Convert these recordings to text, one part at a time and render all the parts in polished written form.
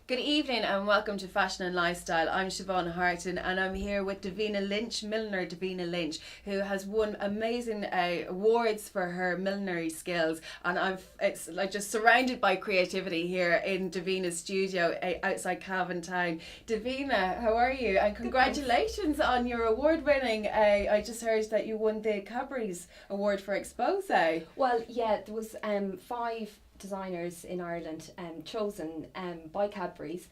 Good evening and welcome to Fashion and Lifestyle. I'm Siobhan Harton and I'm here with Davina Lynch, Milliner Davina Lynch, who has won amazing awards for her millinery skills. And it's like just surrounded by creativity here in Davina's studio outside Cavan Town. Davina, how are you? And congratulations on your award winning. I just heard that you won the Cadbury's Award for Expose. Well, yeah, there was 5 designers in Ireland chosen by Cadbury's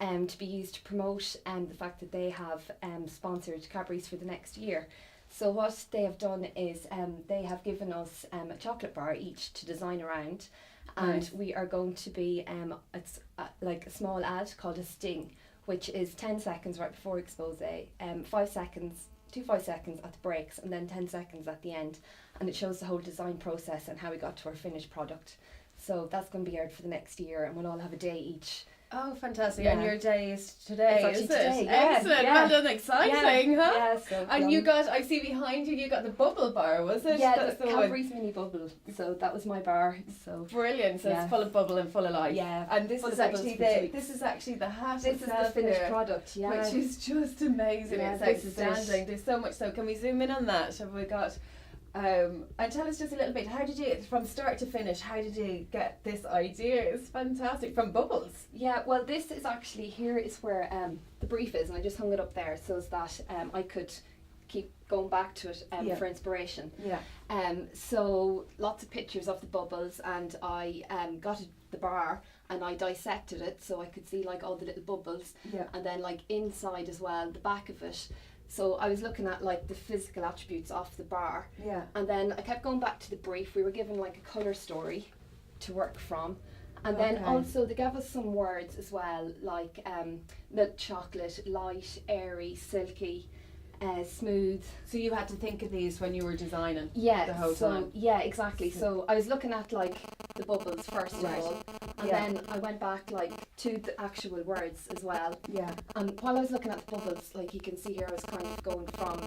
to be used to promote the fact that they have sponsored Cadbury's for the next year. So what they have done is they have given us a chocolate bar each to design around, and Nice. we are going to be it's like a small ad called a sting, which is 10 seconds right before expose, 5 seconds at the breaks, and then 10 seconds at the end, and it shows the whole design process and how we got to our finished product. So that's going to be aired for the next year, and we'll all have a day each. Oh, fantastic. Yeah. And your day is today, It's is it? actually today, yeah, Excellent. yeah. Well done, exciting, huh? Yeah, so And you got, I see behind you, you got the bubble bar, was it? yeah, That's the the one. Cadbury's mini bubble. So that was my bar. So Brilliant. So Yeah. it's full of bubble and full of life. yeah, And this full is of bubbles actually for the treats. this is actually the hat This is the itself finished here, product. Yeah, which is just amazing. Yeah, It's this is outstanding. it. There's so much. So can we zoom in on that? Have we got? And tell us just a little bit. How did you, from start to finish? How did you get this idea? It's fantastic. From bubbles. yeah. Well, this is actually here is where the brief is, and I just hung it up there so as that I could keep going back to it Yeah. for inspiration. Yeah. So lots of pictures of the bubbles, and I got the bar and I dissected it so I could see like all the little bubbles, Yeah. and then like inside as well, the back of it. So I was looking at like the physical attributes of the bar, Yeah. and then I kept going back to the brief. We were given like a colour story to work from, and then Okay. also they gave us some words as well, like milk chocolate, light, airy, silky, smooth. So you had to think of these when you were designing. Yeah, The whole so time. yeah, exactly. So I was looking at like the bubbles first Right. of all, and Yeah. then I went back like to the actual words as well. Yeah. And while I was looking at the bubbles, like you can see here, I was kind of going from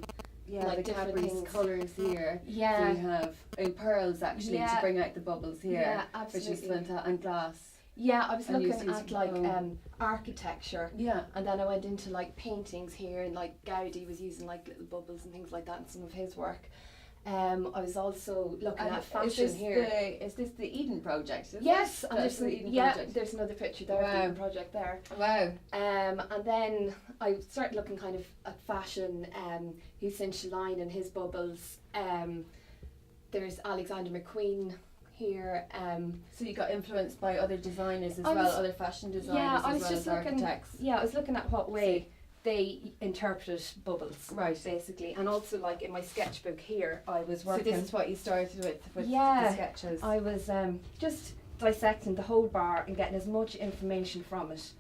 Yeah. Like the different Cadbury's things. colours here. So yeah, you have pearls actually to Yeah. bring out the bubbles here, yeah, which is absolutely. fantastic, and glass. Yeah, I was And you looking used at like foam. architecture, Yeah. and then I went into like paintings here, and like Gaudi was using like little bubbles and things like that in some of his work. I was also looking And at fashion here. Is this the Eden project? Is Yes, it? and That's there's the Eden yeah, project. there's another picture there of the Wow. Eden project there. Wow. And then I started looking kind of at fashion. Hussein Shaline and his bubbles. There's Alexander McQueen here. So you got influenced by other designers as I well, was- other fashion designers Yeah, I as was well just as looking. architects. Yeah, I was looking at what way they interpreted bubbles, Right. basically, and also like in my sketchbook here, I was So working. this is what you started with Yeah. the sketches. I was just dissecting the whole bar and getting as much information from it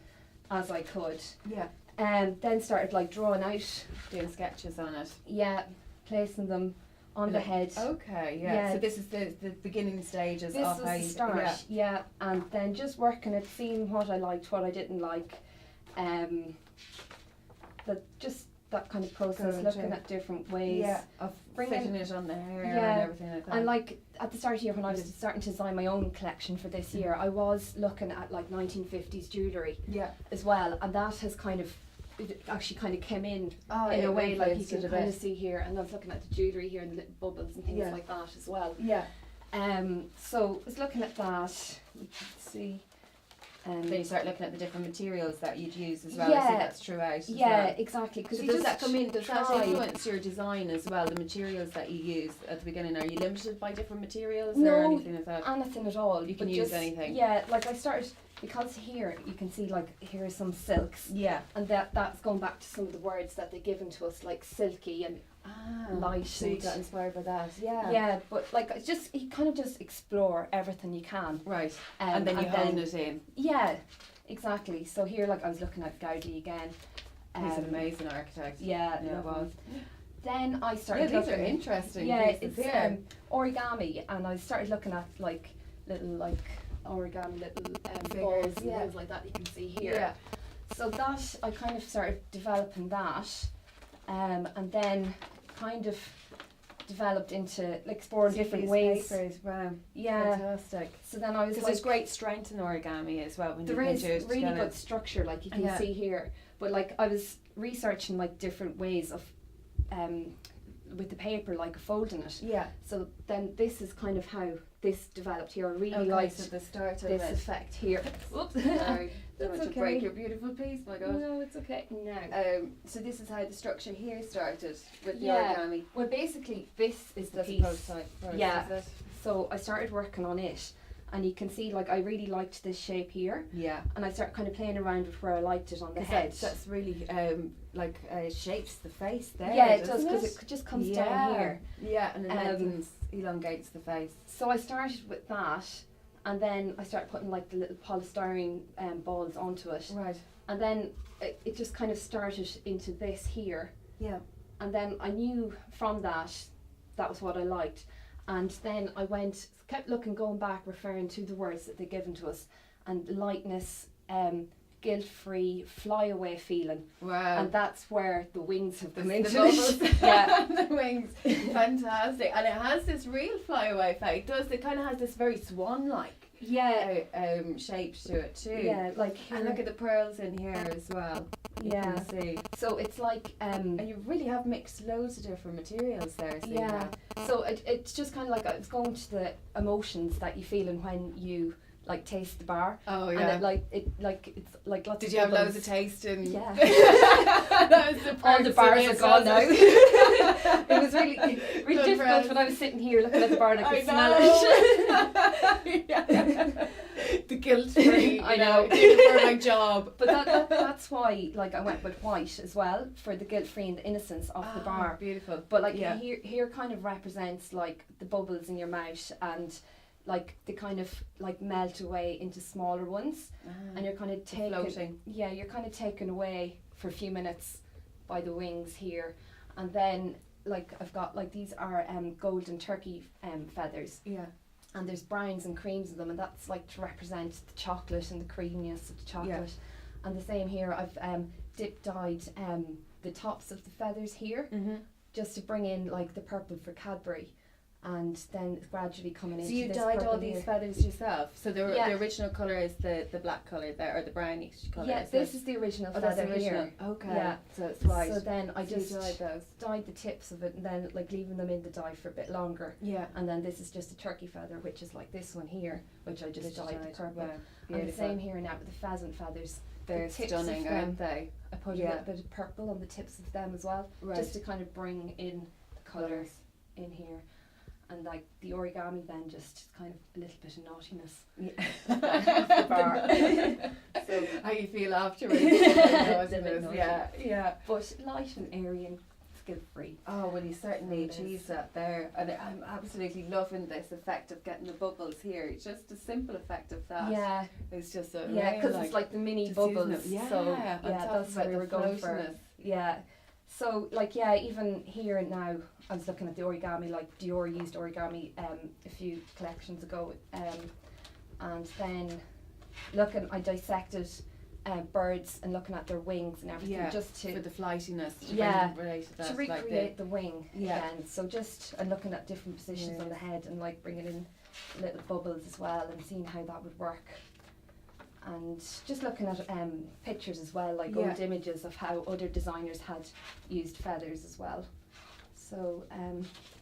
as I could, Yeah. and then started like drawing out. Doing sketches on it. Yeah, placing them on the Like- head. Okay, yeah. Yeah. So this is the beginning stages This of was how the you- start, Yeah. yeah, and then just working at seeing what I liked, what I didn't like, that kind of process, Going looking through. at different ways. Yeah, of Bringing- fitting it on the hair Yeah. and everything like that. And like at the start of the year when I was starting to design my own collection for this year, I was looking at like 1950s jewellery yeah. as well, and that has kind of it actually kind of came in Oh, in it a way, like you influenced it can a kind of bit. see here, and I was looking at the jewellery here and the little bubbles and things Yeah. like that as well. Yeah. So I was looking at that. You can see. Then you start looking at the different materials that you'd use as well. I see Yeah. that's throughout as Yeah, well. exactly. Because So you does just that come in? Does that try. influence your design as well? The materials that you use at the beginning, are you limited by different materials or No, anything like that? anything at all? You can but use just, anything. Yeah, like I started because here you can see like here are some silks, Yeah. and that's going back to some of the words that they've given to us, like silky and light. So you and- got inspired by that. Yeah. yeah, but like it's just you kind of just explore everything you can, Right. And then you hone it in. Yeah, exactly. So here, like I was looking at Gaudi again. He's an amazing architect. Yeah, Yeah, lovely. well. Then I Yeah, started these are looking. interesting. Yeah, pieces it's here. origami, and I started looking at like little like origami little Figures, balls and yeah. things like that you can see here. Yeah. So that I kind of started developing that, and then kind of developed into like exploring different These ways. papers, wow, Yeah. fantastic. So then I was Because like, there's great strength in origami as well when there you is can do it really together. good structure, like you can Yeah. see here. But like I was researching like different ways of with the paper, like folding it. Yeah. So then this is kind of how this developed here. I really Okay, liked so the start of this it. effect here. Oops. Sorry, don't want That's to break okay. your beautiful piece, my God. No, it's okay. No. So this is how the structure here started with the Yeah. origami. Well, basically, this is the That's a piece. prototype first, Yeah. is it? So I started working on it, and you can see like I really liked this shape here, Yeah. and I started kind of playing around with where I liked it on the 'Cause head. that's really shapes the face there. Yeah, it does, doesn't because it just comes down here. Yeah, and it Um, elongates the face. So I started with that, and then I started putting like the little polystyrene balls onto it, Right. and then it just kind of started into this here, Yeah. and then I knew from that was what I liked, and then I kept looking, going back, referring to the words that they've given to us, and lightness, guilt-free, fly-away feeling, Wow. and that's where the wings have come the into bubbles. it. Yeah. The wings. Fantastic. And it has this real flyaway effect. It does. It kind of has this very swan-like Yeah, shape to it too. yeah, like here. And look at the pearls in here as well. You Yeah. can see. So it's like And you really have mixed loads of different materials there. So yeah. So it's just kind of like I was going to the emotions that you feel when you like taste the bar, Oh and yeah. it's like lots. Did of you have bubbles. loads of tasting? Yeah. That was the All the perks bars of are it, gone now. wasn't it? It was really Good difficult friends. when I was sitting here looking at the bar and I could smell it. it. The guilt-free. I know. Doing a perfect job. But that's why like I went with white as well for the guilt-free and the innocence of the bar. Beautiful. But like Yeah. here kind of represents like the bubbles in your mouth, and like they kind of like melt away into smaller ones, and you're kind of floating. you're kind of taken away for a few minutes by the wings here, and then like I've got like these are golden turkey feathers, Yeah. and there's browns and creams in them, and that's like to represent the chocolate and the creaminess of the chocolate. And the same here, I've dip dyed the tops of the feathers here, Mm-hmm. just to bring in like the purple for Cadbury, and then it's gradually coming So into you this dyed purple all these here. feathers yourself. So Yeah. the original colour is the black colour there, or the brownish colour. Yeah, is this it? is the original Oh, that's feather the original. here. Okay. Yeah. So it's white. So then I So you just dyed those. dyed the tips of it, and then like leaving them in the dye for a bit longer. Yeah. And then this is just a turkey feather, which is like this one here, which I just Which dyed the purple. Wow. And the Beautiful. same here now with the pheasant feathers. They're the tips of stunning, them. aren't they? I put a Yeah. little bit of purple on the tips of them as well, Right. just to kind of bring in the colours in here. And like the origami then just kind of a little bit of naughtiness. Yeah. The bar. So how you feel afterwards? A bit naughty. Yeah, yeah. But light and airy and skill free. Oh, well, you certainly It is. achieved that there. And I'm absolutely loving this effect of getting the bubbles here. It's just a simple effect of that. Yeah, It's just a yeah, because it's like the mini just using bubbles. it. Yeah, So on yeah, top that's of what it, we the were going for. floatiness. Yeah. So like yeah, even here and now I was looking at the origami, like Dior used origami a few collections ago, and then I dissected birds and looking at their wings and everything, Yeah, just for to the flightiness. To Yeah, relate to that, to like recreate the wing Yeah. again. So just and looking at different positions on the head and like bringing in little bubbles as well and seeing how that would work. And just looking at pictures as well, like Yeah. old images of how other designers had used feathers as well. So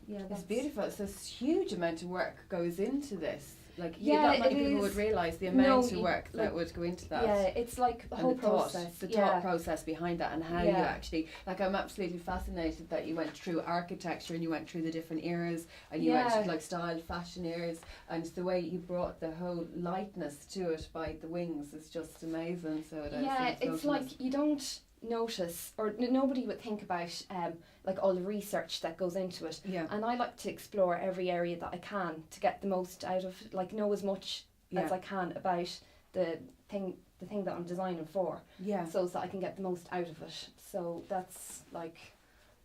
yeah, that's It's beautiful. It's this huge amount of work goes into this. Like Yeah, not many it people is. would realise the No, amount of you- work that like- would go into that. Yeah, it's like the And whole the thought, process. the yeah. thought process behind that, and how you Yeah. actually, like, I'm absolutely fascinated that you went through architecture and you went through the different eras, and you Yeah. went through like style, fashion eras, and the way you brought the whole lightness to it by the wings is just amazing. So it is, Yeah, and it's like you don't notice, or nobody would think about like all the research that goes into it. yeah, And I like to explore every area that I can to get the most out of, like know as much yeah, as I can about the thing that I'm designing for, yeah. so that I can get the most out of it. So that's like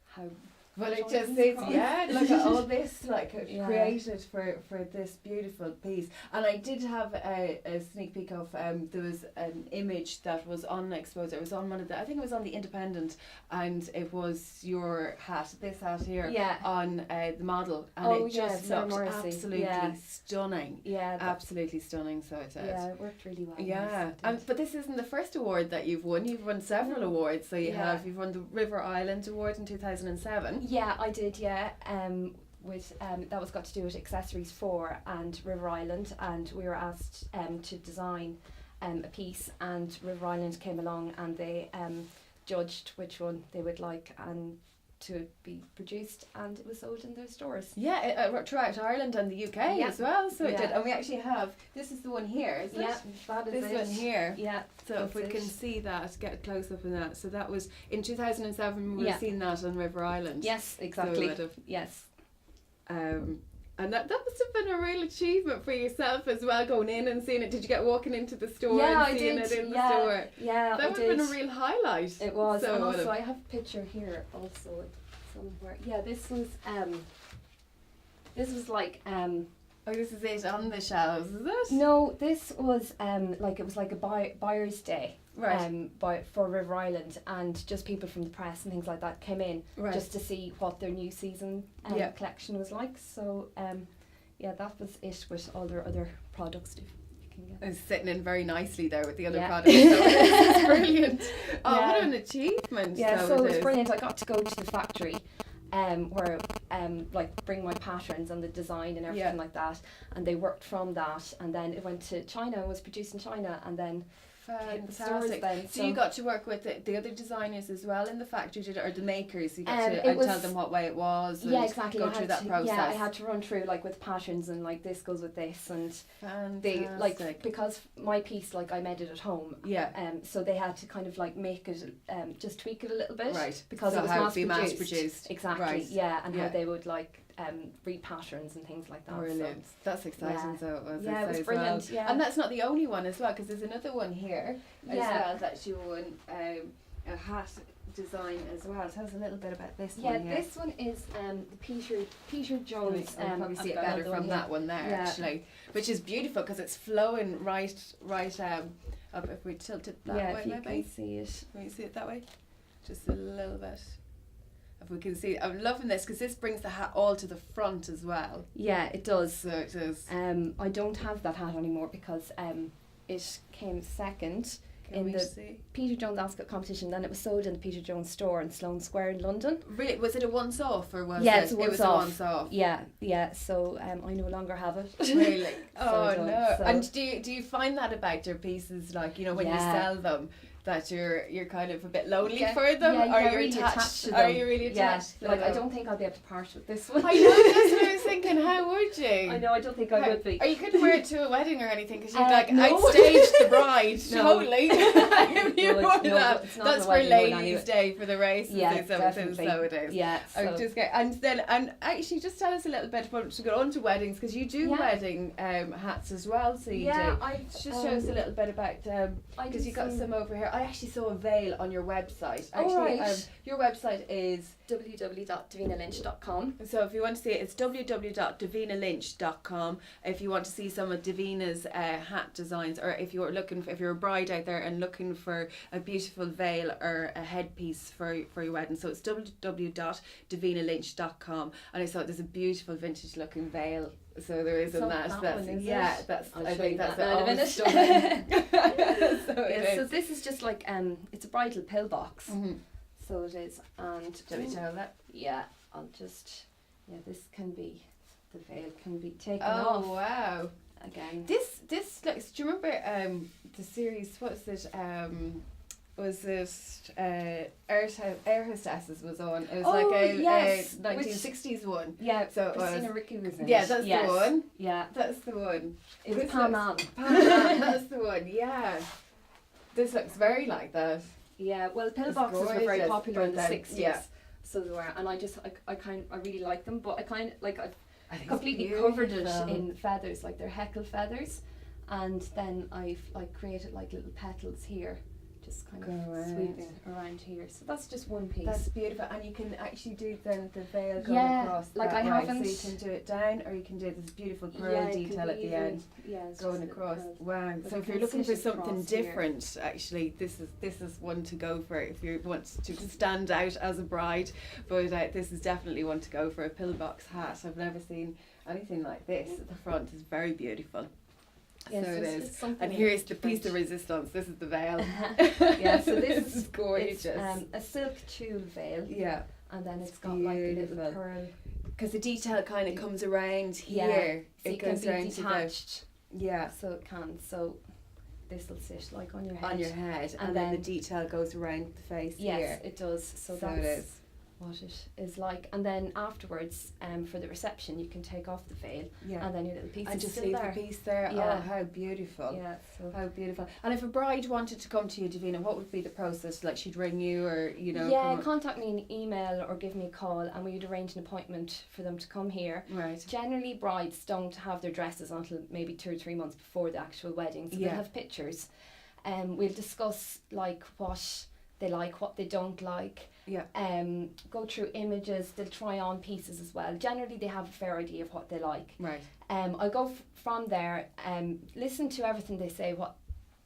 how Well, it Joins just and is, scrolls. yeah, look at all this, like, Yeah. created for this beautiful piece. And I did have a sneak peek of, there was an image that was on, I suppose, it was on one of the, I think it was on the Independent, and it was your hat, this hat here, Yeah. on the model, and Oh, it yeah, just Sarah looked Morrissey. absolutely Yeah. stunning. Yeah. Absolutely stunning, so it did. Yeah, it worked really well. Yeah, Yes, it did. but this isn't the first award that you've won. You've won several awards. So you've won the River Island Award in 2007. Yeah, I did. Yeah, with that was got to do with Accessories 4 and River Island, and we were asked to design a piece, and River Island came along and they judged which one they would like and to be produced, and it was sold in their stores. Yeah, throughout Ireland and the UK as well. So it Yeah. did, and we actually have, this is the one here, isn't Yeah, it? that is This it. one here. Yeah. So if we can see that, get a close up in that. So that was in 2007. We would have seen that on River Island. Yes, So exactly. we would have, Yes. and that must have been a real achievement for yourself as well, going in and seeing it. Did you get walking into the store Yeah, and I seeing did. it in Yeah. the store? Yeah, That I would did. have been a real highlight. It was, So and it would also have. I have a picture here also somewhere. Yeah, this was like Oh, this is it on the shelves, is it? no, this was like it was like a buyer's day. Right. For River Island, and just people from the press and things like that came in Right. just to see what their new season Yeah. collection was like. So yeah, that was it with all their other products you can get. It's sitting in very nicely there with the other Yeah. products. So it's brilliant. Oh, Yeah. what an achievement. Yeah, so it it was is. brilliant. I got to go to the factory where like bring my patterns and the design and everything Yeah. like that, and they worked from that, and then it went to China and was produced in China, and then hit the stores Fantastic. then. So you got to work with the other designers as well in the factory, did it, or the makers? You got It to and tell was- them what way it was. And yeah, exactly. Go I through had that to, process. Yeah, I had to run through like with patterns and like this goes with this, and Fantastic. they like because my piece like I made it at home. Yeah. So they had to kind of like make it just tweak it a little bit. Right. Because so it was how mass it'd be mass produced. produced. Exactly. Right. Yeah, and Yeah. how they would like read patterns and things like that. Brilliat. That's exciting. Yeah. So it was. Yeah, I'd it was say as brilliant. Well. Yeah. And that's not the only one as well, because there's another one here as Yeah. well that you won a hat design as well. Tell us a little bit about this Yeah, one here. this one is the Peter Jones. I'll probably see it I've got better another one from here. that one there, Yeah. actually, which is beautiful because it's flowing right up. If we tilt it that Yeah, way, if you maybe. can see it. Can we see it that way? Just a little bit. If we can see, I'm loving this because this brings the hat all to the front as well. Yeah, it does. So it is. I don't have that hat anymore because it came second Can in we the see? Peter Jones Ascot competition. Then it was sold in the Peter Jones store in Sloane Square in London. Really, was it a once off or was Yeah, it? it's a It was once-off. a once off. Yeah. So I no longer have it. Really? Oh I don't, no! so- And do you find that about your pieces, like when you Yeah. sell them, that you're kind of a bit lonely Yeah. for them, Yeah, you or get you're really attached? to them. Are you really attached? Yeah, to like I them? don't think I'll be able to part with this one. I know. That's what I was thinking. How would you? I know. I don't think I would be. Or you couldn't wear it to a wedding or anything because you'd No. outstage the bride. No. Totally. If you No, wore it's- no, that. it's not That's a for wedding one ladies' anyway. day for the races. Yeah, and so definitely. it is. Yeah. I'm So just getting, and actually just tell us a little bit about to go on to weddings because you do Yeah. wedding hats as well. So you yeah, do. I Just show us a little bit about because you got some some over here. I actually saw a veil on your website. Oh, Actually, right. your website is. www.davinalynch.com. So if you want to see it, it's www.davinalynch.com. If you want to see some of Davina's hat designs, or if you're if you're a bride out there and looking for a beautiful veil or a headpiece for your wedding, so it's www.davinalynch.com. And I saw there's a beautiful vintage looking veil. So there is in So that. that That's one, is yeah. it? That's I'll I show think you that's that now in a minute. stunning. So it Yeah, so is. this is just like it's a bridal pillbox. Mhm. So it is, and Shall we tell that? yeah, I'll just this can be the veil can be taken Oh off wow! again. This looks. Do you remember the series? What was it? Was it Air Hostesses was on? It was Oh, like a yes, 1960s one. Yeah, So it Christina was. Ricci was in Yeah, it. that's Yes. the one. Yeah, That's the one. it was This Pam looks- Ann. That's the one. Yeah. This looks very like that. Yeah, well, pillboxes were very gorgeous, popular in the but then- 60s. yeah. So they were, and I really like them, but I I think completely it's covered it beautiful. in feathers, like they're heckle feathers, and then I've like created like little petals here just kind Go of around. sweeping around here. So that's just one piece. That's beautiful, and you can actually do then the veil going Yeah, across. like that I way. haven't- So you can do it down, or you can do this beautiful pearl Yeah, it can detail be at the even- end. Yeah, it's Going just a across. pearl. Wow. But So you if you're can looking for sit something across here. different, actually, this is one to go for if you want to stand out as a bride. But this is definitely one to go for. A pillbox hat. I've never seen anything like this at the front. It's very beautiful. Yes, so it it's- is. it's something And here's the different. piece of resistance. This is the veil. Yeah, so this is gorgeous. It's a silk tulle veil, Yeah. and then it's got like a little beautiful. pearl. Because the detail kind of comes around Yeah, here. So It you can goes be around to the detached. yeah So it can. So this will sit like on your head. on your head, and And then the then- detail goes around the face Yes, here. it does. So So that's it is. what it is like. And then afterwards, for the reception, you can take off the veil, Yeah. and then your little piece And is just still leave there. the piece there. Yeah. Oh, how beautiful. Yeah. So. How beautiful. And if a bride wanted to come to you, Davina, what would be the process? Like she'd ring you, or Yeah, come contact me in email or give me a call, and we would arrange an appointment for them to come here. right. Generally, brides don't have their dresses until maybe 2 or 3 months before the actual wedding, so Yeah. they'll have pictures. We'll discuss like what they like, what they don't like. Yeah. Go through images. They'll try on pieces as well. Generally, they have a fair idea of what they like. Right. I go from there. Listen to everything they say. What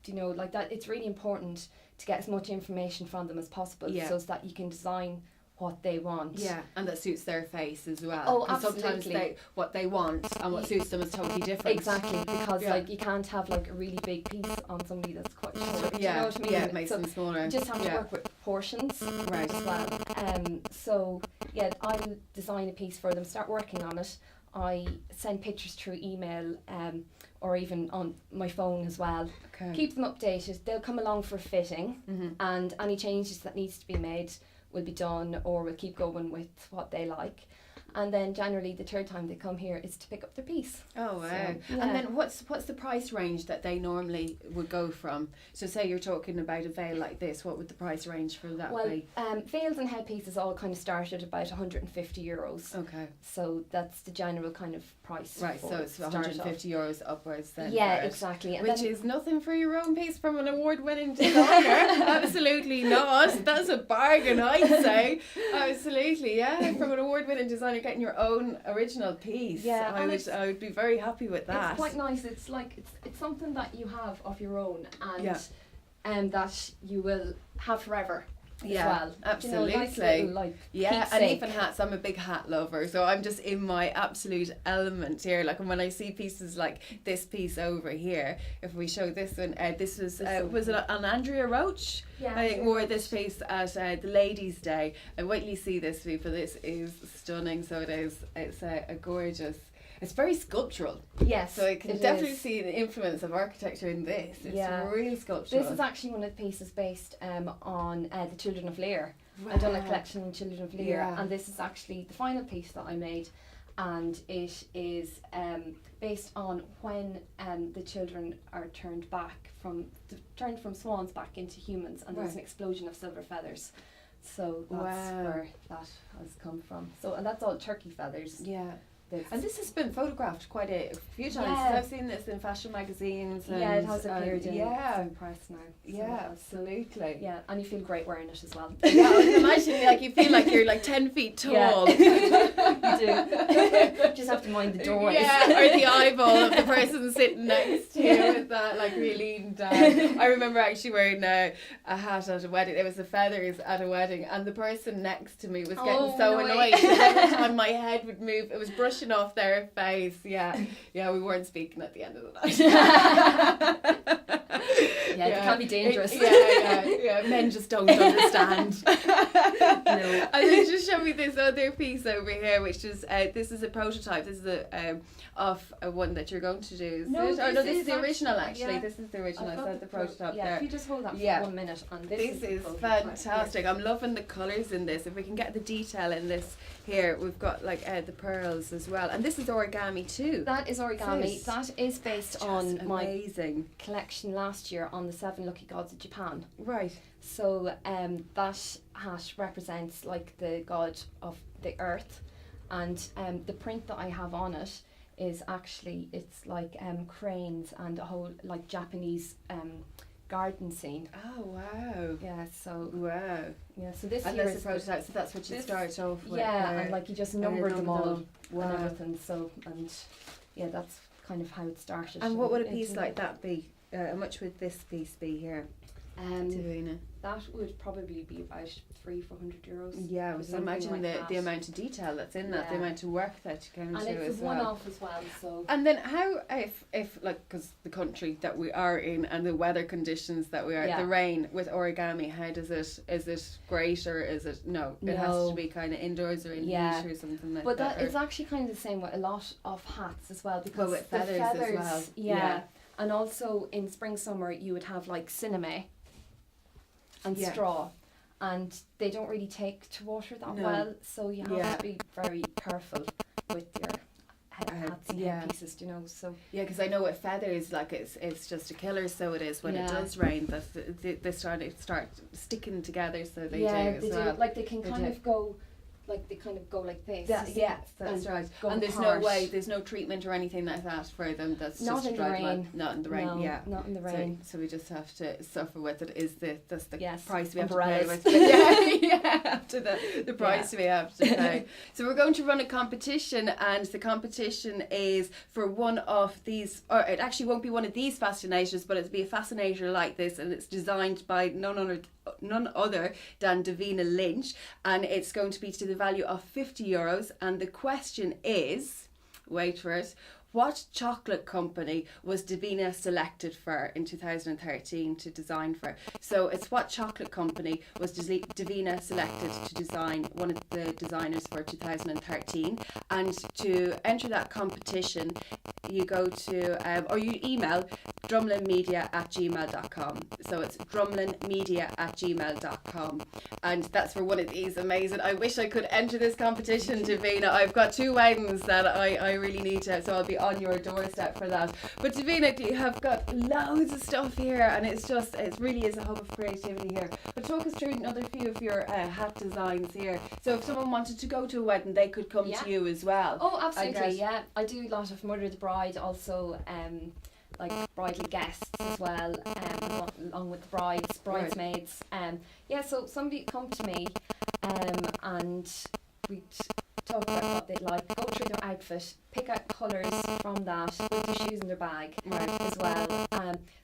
like that. It's really important to get as much information from them as possible, Yeah. so that you can design what they want. Yeah, and that suits their face as well. Oh, 'Cause sometimes absolutely. what they want and what suits them is totally different. Exactly, because Yeah. like you can't have like a really big piece on somebody that's quite short. Do you Yeah, know what I mean? yeah, it makes So them smaller. you just have to Yeah. work with proportions Right. as well. So yeah, I'll design a piece for them, start working on it. I send pictures through email, or even on my phone as well. Okay. Keep them updated. They'll come along for fitting, Mhm. and any changes that needs to be made will be done, or we'll keep going with what they like. And then generally the third time they come here is to pick up their piece. Oh wow! So, yeah. And then what's the price range that they normally would go from? So say you're talking about a veil like this, what would the price range for that Well, be? veils and headpieces all kind of start at about €150. Okay, So that's the general kind of price. right. for So it's start off. €150 upwards then. Yeah, for it. exactly. And Which then- is nothing for your own piece from an award-winning designer. Absolutely not. That's a bargain, I'd say. Absolutely, yeah. From an award-winning designer, getting your own original piece. Yeah, and I would be very happy with that. It's quite nice. It's like it's something that you have of your own, and Yeah. that you will have forever. Yeah, as well. absolutely. Nice little, like, Yeah, and keepsake. even hats. I'm a big hat lover, so I'm just in my absolute element here. Like when I see pieces like this piece over here, if we show this one, this was This one. it an Andrea Roach? Yeah, I think Andrea wore Roach. this piece at the Ladies' Day, and wait till you see this, people. This is stunning. So it is. It's a gorgeous. It's very sculptural, Yes, so I can it definitely is. see the influence of architecture in this. It's Yeah. real sculptural. This is actually one of the pieces based on the Children of Lear. I've done a collection on Children of Lear, Yeah. and this is actually the final piece that I made, and it is based on when the children are turned from swans back into humans, and there was Right. an explosion of silver feathers. So that's Wow. where that has come from. So, and that's all turkey feathers. Yeah. This- And this has been photographed quite a few times. Yeah. I've seen this in fashion magazines. And, yeah, it has appeared in yeah, some press now. So yeah, it has. absolutely. Yeah, and you feel great wearing it as well. Yeah, I can imagine like you feel like you're like 10 feet tall. You do. Just have to mind the doors. Yeah, or the eyeball of the person sitting next to you with that like really leaned down. I remember actually wearing a hat at a wedding. There was the feathers at a wedding, and the person next to me was getting so annoyed because every time my head would move, it was brushing off their face. Yeah, we weren't speaking at the end of the night. Yeah, it can be dangerous. Yeah. Men just don't understand. No. And then just show me this other piece over here, which is this is a prototype. This is of one that you're going to do. Is No, it? Oh no, this this is is the original actually- actually. yeah. This is the original. I've I got said the prototype yeah, there. if you just hold that for Yeah. 1 minute, and This the is prototype. fantastic. I'm loving the colours in this. If we can get the detail in this here, we've got like the pearls as well, and this is origami too. That is origami. This is That is based Just on my amazing. collection last year on the 7 lucky gods of Japan. Right. So that hat represents like the god of the earth, and the print that I have on it is actually, it's like cranes and a whole like Japanese garden scene. Oh wow. Yeah, so Wow. yeah, so this And here that's is the prototype, so that's what you this- start off with. yeah, there. and like you just And numbered you them numbered all them. Wow. and everything. So and yeah, that's kind of how it started. And what would a it piece didn't- like that be? How much would this piece be here, Davina? That would probably be about €300-400. Yeah, for I was something imagining like the that. amount of detail that's in that, the Yeah. amount of work that you can And do it's as a well. one-off as well. So And then how, if like, because the country that we are in and the weather conditions that we are, Yeah. the rain with origami, how does it, is it great or is it, no, it has No. to be kind of indoors or in Yeah. heat or something like but that. that it's actually kind of the same with a lot of hats as well, because with the feathers as well. yeah. Yeah. And also in spring summer you would have like cinnamon and Yeah. straw, and they don't really take to water that No. well, so you have Yeah. to be very careful with your hats and yeah. headpieces, you know. So Yeah, because I know with feathers, like it's just a killer. So it is when it Yeah. does rain that they start sticking together. So they yeah, do as they well. do. Like they can They kind do. of go, like they kind of go like this. That, you see, yeah, that's and right. go And there's apart. no way, there's no treatment or anything like that for them. That's Not just in the dry blood. rain. Not in the rain. No, Yeah. not in the rain. So we just have to suffer with it. That's the Yes, price we have umbrellas. to pay with. yeah, after the price we have to pay. So we're going to run a competition, and the competition is for one of these, or it actually won't be one of these fascinators, but it'll be a fascinator like this, and it's designed by none other than Davina Lynch, and it's going to be to the value of €50. And the question is, wait for it, what chocolate company was Davina selected for in 2013 to design for? So it's what chocolate company was Davina selected to design, one of the designers for 2013. And to enter that competition, you go to, or you email drumlinmedia@gmail.com. So it's drumlinmedia@gmail.com. And that's for one of these amazing. I wish I could enter this competition, Davina. I've got 2 weddings that I really need to, so I'll be on your doorstep for that. But Davina, you have got loads of stuff here, and it really is a hub of creativity here. But talk us through another few of your hat designs here. So if someone wanted to go to a wedding, they could come Yeah. to you as well. Oh, absolutely, guess. yeah. I do a lot of Mother of the Bride, also like bridal guests as well, along with the brides, bridesmaids. Yeah, so somebody come to me and we'd talk about what they'd like, go through their outfit, pick out colours from that, put their shoes in their bag as well,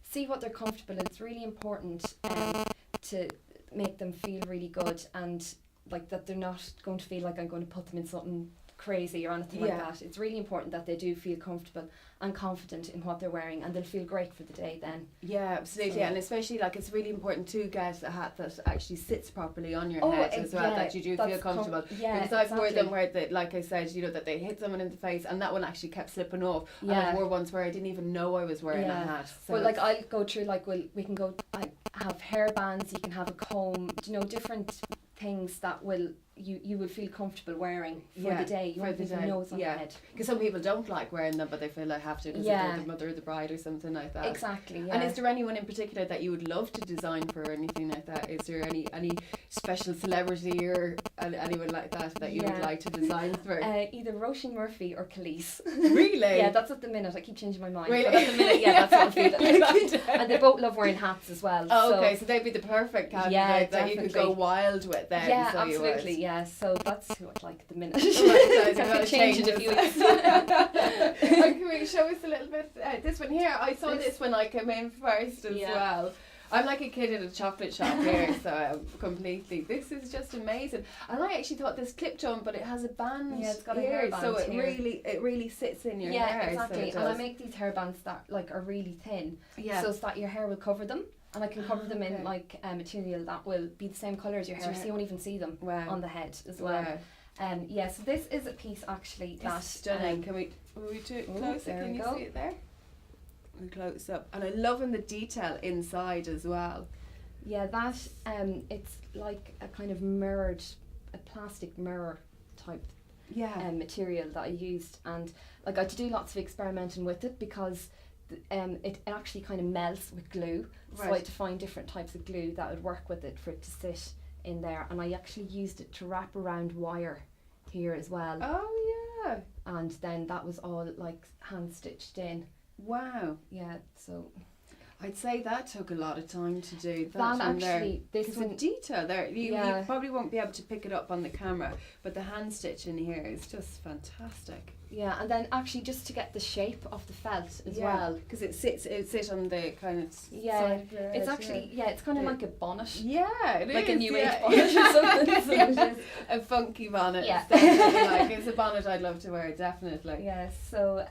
see what they're comfortable in. It's really important to make them feel really good, and like that they're not going to feel like I'm going to put them in something crazy or anything like that. It's really important that they do feel comfortable and confident in what they're wearing, and they'll feel great for the day then. Yeah, absolutely. So- And especially, like, it's really important to get a hat that actually sits properly on your Oh, head as well, yeah, that you do that's feel comfortable. yeah, Because I've worn them exactly. where, like I said, you know, that they hit someone in the face, and that one actually kept slipping off. And Yeah. I've wore ones where I didn't even know I was wearing a hat. So Well, like I'll go through, like we can go, I have hair bands, you can have a comb, you know, different things that will you will feel comfortable wearing for the day. You won't even know it's on your head. Because some people don't like wearing them, but they feel like have to because they're the mother of the bride or something like that. Exactly, yeah. And is there anyone in particular that you would love to design for or anything like that? Is there any special celebrity or anyone like that you would like to design for? Either Roisin Murphy or Khalees. Really? Yeah, that's at the minute. I keep changing my mind. Really? But at the minute, yeah, that's what I'm feeling like. And they both love wearing hats as well. Oh, okay, so they'd be the perfect candidate that you could go definitely. wild with then. Yeah, so you would. absolutely, yeah. So that's who I'd like at the minute. Right, so I could change it in a few weeks. Can we show us a little bit? This one here, I saw this when I came in first as well. I'm like a kid in a chocolate shop here, so completely. This is just amazing. And I actually thought this clipped on, but it has a band. Yeah, it's got a here, hairband so it here. really sits in your Yeah, hair. exactly. So it And I does. make these hairbands that like are really thin, Yeah. so that your hair will cover them. And I can cover them okay. in like material that will be the same colour as your hair, so you won't even see them on the head as well. Wow. Yeah, so this is a piece actually That's stunning. Can we do it closer? there Can we you go. see it there? We close up, and I love in the detail inside as well. Yeah, that it's like a kind of mirrored, a plastic mirror type material that I used, and like I had to do lots of experimenting with it because it actually kind of melts with glue. So I had to find different types of glue that would work with it for it to sit in there, and I actually used it to wrap around wire here as well. Oh yeah! And then that was all like hand stitched in. Wow. Yeah, so I'd say that took a lot of time to do. That That one actually, there. this Because one, the detail there, you Yeah. probably won't be able to pick it up on the camera, but the hand stitch in here is just fantastic. yeah, and then actually just to get the shape of the felt as well. Because it sits on the kind of Yeah, side of your it's head, actually, it's kind of like a bonnet. yeah, it Like is, a new age yeah. bonnet or something. So it is. A funky bonnet. Yeah. It's definitely like, it's a bonnet I'd love to wear, definitely. Yeah, so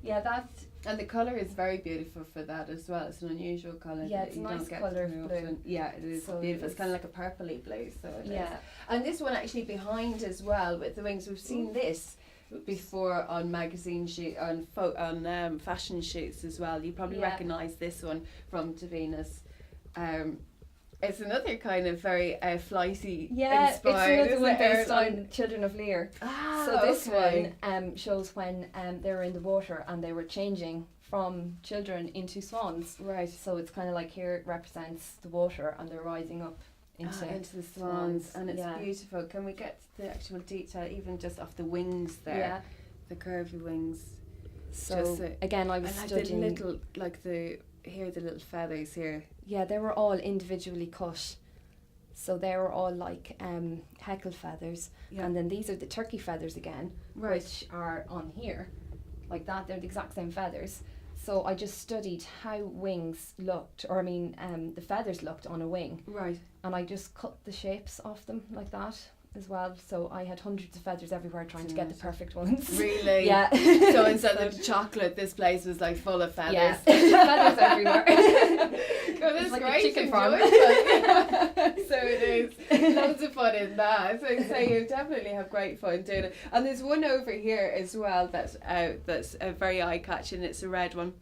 that, And the colour is very beautiful for that as well. It's an unusual colour. Yeah, that it's a you nice don't get colour, very blue. often. Yeah, it is So beautiful. it It's is. kind of like a purpley blue. So it is. yeah. And this one actually behind as well with the wings. We've seen this before on magazine shoot on fashion shoots as well. You probably Yeah. recognise this one from Davina's. It's another kind of very flighty Yeah, inspired. it's another one isn't it? based on Children of Lear. Ah, So this okay. one shows when they were in the water and they were changing from children into swans. Right. So it's kind of like here it represents the water and they're rising up into Into the swans, and it's yeah. beautiful. Can we get the actual detail, even just off the wings there? Yeah. The curvy wings. So Just a- again, I I was like studying. the little, like the little feathers here. Yeah, they were all individually cut. So they were all like heckle feathers, Yeah. and then these are the turkey feathers again, Right. which are on here, like that. They're the exact same feathers. So I just studied how wings looked, or I mean, the feathers looked on a wing, Right. and I just cut the shapes of them like that as well. So I had hundreds of feathers everywhere trying to get the perfect ones. Really? Yeah. So instead of chocolate, this place was like full of feathers. Yeah, feathers everywhere. Oh, that's It's like a great. chicken farm. Enjoyable. So it is. Loads of fun in that. So you definitely have great fun doing it. And there's one over here as well that's very eye catching. It's a red one.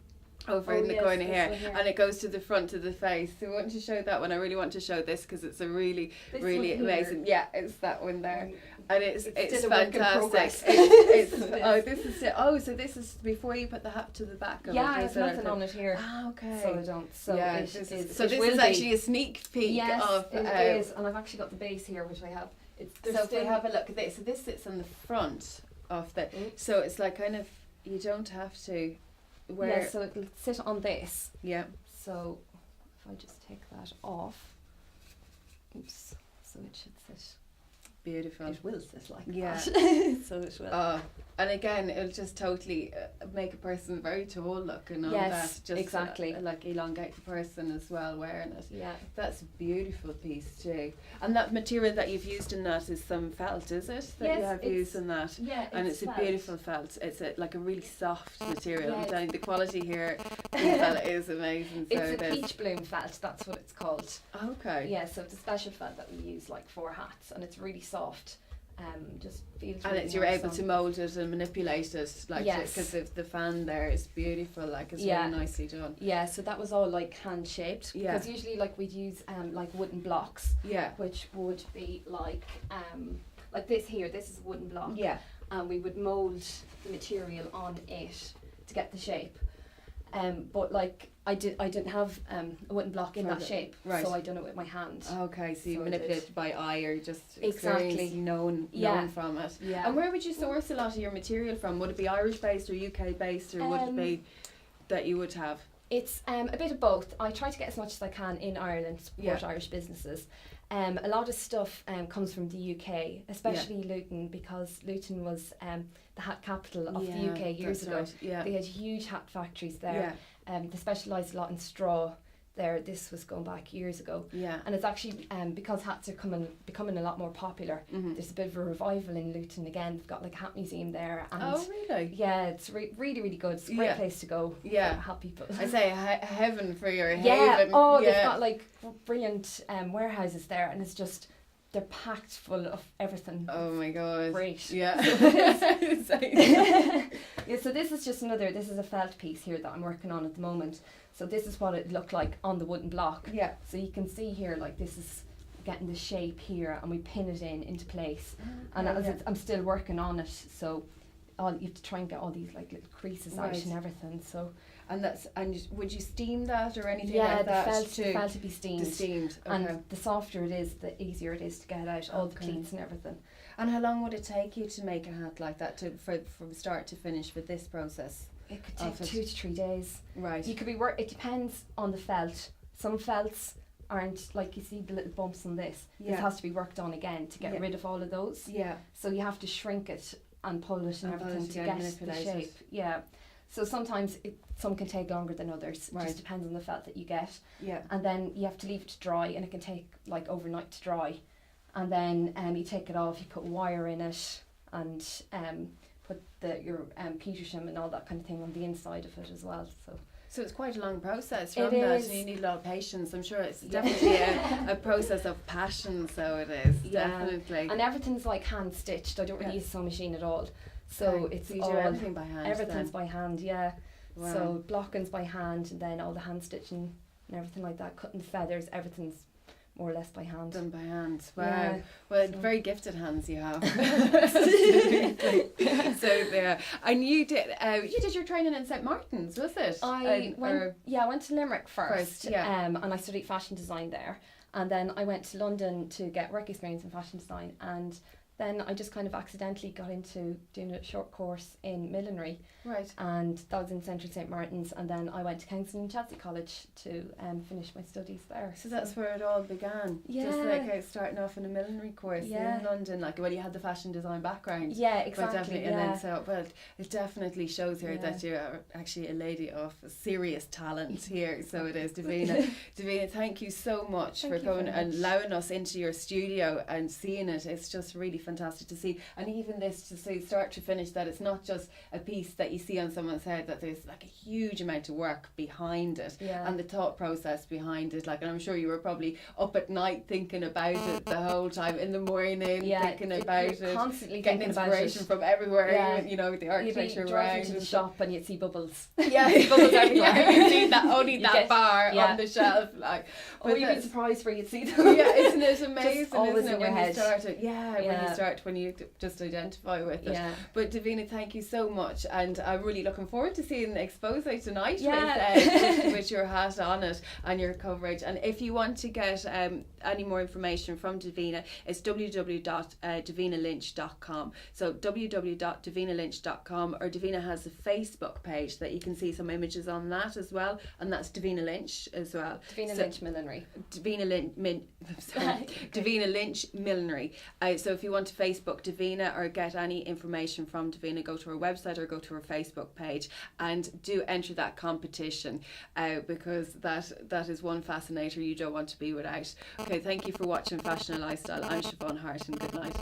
Over in the corner this here, one here. and it goes to the front of the face. So I want to show that one. I really want to show this because it's a really, This really one here. amazing. Yeah, it's that one there, and it's still a work in fantastic. progress. It's It oh, is. this is it. Oh, so this is before you put the hat to the back of Yeah, it. I have nothing on it here. Ah, okay. So I don't. So yeah, it this is. is, so it this will is be. actually a sneak peek Yes, of. it is, and I've actually got the base here, which I have. It's So if we have a look at this, so this sits on the front of the. Oops. So it's like kind of you don't have to. Where Yeah, so it'll sit on this. yeah. So if I just take that off, oops. So it should sit. Beautiful. It will sit like Yeah. that. So it will. Oh, and again, it'll just totally make a person very tall look and all Yes, that. Just exactly. like elongate the person as well wearing it. Yeah. That's a beautiful piece too. And that material that you've used in that is some felt, is it? That you Yes, have it's- used in that. Yeah. And it's a felt. beautiful felt. It's like a really soft material. Yeah, I'm it's- telling you, the quality here in felt is amazing. So It's a it is. peach bloom felt. That's what it's called. Okay. Yeah. So it's a special felt that we use like for hats, and it's really soft. Just feels. And really it's, you're nice able on. to mould it and manipulate it, like Yes. because the fan there is beautiful. Like it's Yeah. really nicely done. Yeah, so that was all like hand shaped. Yeah. Because usually like we'd use like wooden blocks, Yeah. which would be like this here. This is a wooden block. Yeah. And we would mould the material on it to get the shape. But like I didn't have a wooden block in For that the- shape, right. so I done it with my hand. Okay, so you So I manipulate did. it by eye or just Exactly. experience, known Yeah. from it. Yeah. And where would you source a lot of your material from? Would it be Irish based or UK based, or would it be that you would have? It's a bit of both. I try to get as much as I can in Ireland to support Yeah. Irish businesses. A lot of stuff comes from the UK, especially Luton, because Luton was the hat capital of the UK years that's ago. right, Yeah. They had huge hat factories there. Yeah. They specialised a lot in straw there. This was going back years ago. Yeah. And it's actually because hats are becoming a lot more popular. Mhm. There's a bit of a revival in Luton again. They've got like a hat museum there, and Oh really? yeah, it's really really good. It's a great Yeah. place to go. Yeah. for hat people. I say heaven for your Yeah. haven. Oh, yeah. they've got like brilliant warehouses there, and it's just they're packed full of everything. Oh my god. Great. Yeah. Yeah. So this is just another. This is a felt piece here that I'm working on at the moment. So this is what it looked like on the wooden block. Yeah. So you can see here, like this is getting the shape here, and we pin it into place. And as I'm still working on it, so you have to try and get all these like little creases out Right. and everything. So and would you steam that or anything yeah, like that? the felt to be steamed. Steamed. Okay. And the softer it is, the easier it is to get out all the Okay. pleats and everything. And how long would it take you to make a hat like that, from start to finish with this process? It could take 2 to 3 days. Right. You could be it depends on the felt. Some felts aren't, like you see the little bumps on this. This has to be worked on again to get rid of all of those. Yeah. So you have to shrink it and pull it and everything to get the shape. Yeah. So sometimes some can take longer than others. It just depends on the felt that you get. Yeah. And then you have to leave it to dry, and it can take like overnight to dry. And then you take it off, you put wire in it, and put your Petersham and all that kind of thing on the inside of it as well. So it's quite a long process from that, and you need a lot of patience. I'm sure it's definitely a process of passion, so it is, definitely. And everything's like hand stitched. I don't really use a sewing machine at all. So it's you do everything by hand. Everything's by hand, yeah. Wow. So blocking's by hand, and then all the hand stitching and everything like that, cutting the feathers, everything's more or less by hand. Done by hand. Wow. Yeah. Well, very gifted hands you have. So there. And you did your training in St Martin's, was it? I went to Limerick first. And I studied fashion design there. And then I went to London to get work experience in fashion design, and then I just kind of accidentally got into doing a short course in millinery. Right. And that was in Central St Martin's, and then I went to Kingston and Chelsea College to finish my studies there. So that's where it all began. Yeah. Just like starting off in a millinery course in London, like you had the fashion design background. Yeah, exactly. And then it definitely shows here that you're actually a lady of serious talent here. So it is, Davina. Davina, thank you so much for coming and allowing us into your studio and seeing it. It's just really fantastic to see, and even this to see start to finish, that it's not just a piece that you see on someone's head, that there's like a huge amount of work behind it and the thought process behind it, like, and I'm sure you were probably up at night thinking about it the whole time, in the morning thinking about it, constantly getting inspiration from everywhere, the architecture around. You'd to the shop and you'd see bubbles. Bubbles everywhere. You'd see that bar on the shelf, like, you'd be surprised where you'd see them. Isn't it amazing? Always isn't it, in your head. When you just identify with it. But Davina, thank you so much, and I'm really looking forward to seeing the expose tonight with your hat on it and your coverage. And if you want to get any more information from Davina, it's www.davinalynch.com. So www.davinalynch.com, or Davina has a Facebook page that you can see some images on that as well, and that's Davina Lynch as well. Davina Lynch Millinery. Davina Lynch Millinery. So if you want to Facebook Davina or get any information from Davina, go to her website or go to her Facebook page and do enter that competition, because that is one fascinator you don't want to be without. Okay, thank you for watching Fashion and Lifestyle. I'm Siobhan Hart, and good night.